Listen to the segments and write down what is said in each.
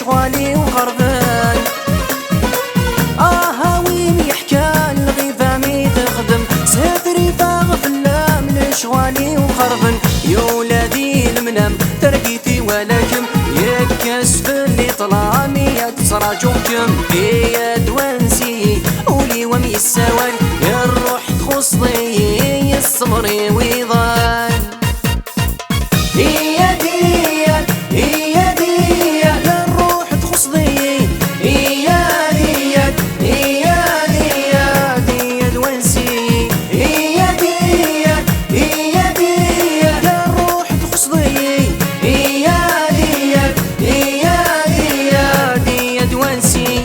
شغالي وخربان. وين يحكى الغيثة مي تخدم سافري فاغفلا من شغالي وخربان. يا ولادي المنام ترقيتي ولكم يكسف اللي طلامي يا تصراجوكم. يا دوانسي ولي ومي السوال يا الروح تخصني الصبري ويضان. يا ديال يا ديال الروح تخصني يا ديال يا ديال ديال وانسي يا ديال يا ديال الروح تخصني يا ديال يا ديال ديال وانسي.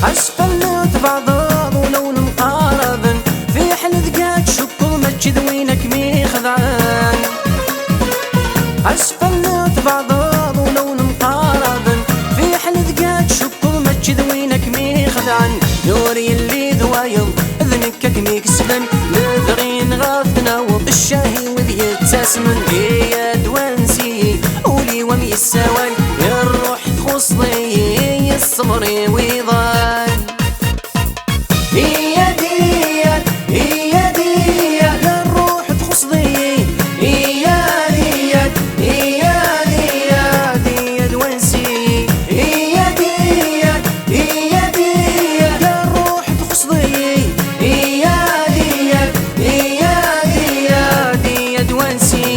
أسفلت بعضاض ولون مقارب في حلذقات شكر مجد وينك مي خذعان. أسفلت بعضاض ولون مقارب في حلذقات شكر مجد وينك مي خذعان. دوري اللي ذوايض ذنكك مي كسبن نذرين غاثنا وض الشاهي وذي يتسمن. يا دوانسي ولي ومي السوال يا الروح تخصني الصبري ويضان. يا ديال يا ديال الروح تخصني يا ديال يا ديال ديال وانسي يا ديال يا ديال الروح تخصني يا ديال يا ديال ديال وانسي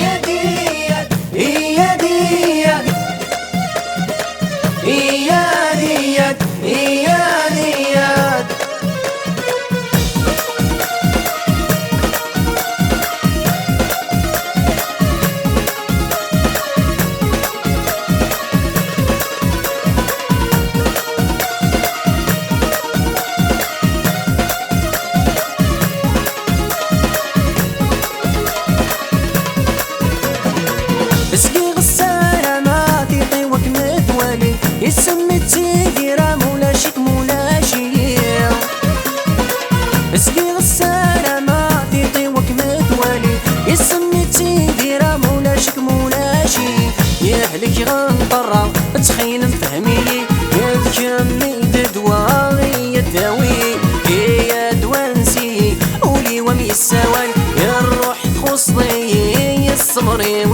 يا ديال يا ديال يا ديال يا ديال. اسقي غسالة ما تيطيوك متوالي يسمي تيديرا مولاشيك مولاشي. اسقي غسالة ما تيطيوك متوالي يسمي تيديرا مولاشيك مولاشي. يهلك غنطرة تخيل مفهميلي يذكمي تدواغي يداوي. يا دوانسي ولي ومي السوال يا الروح تخصني الصبري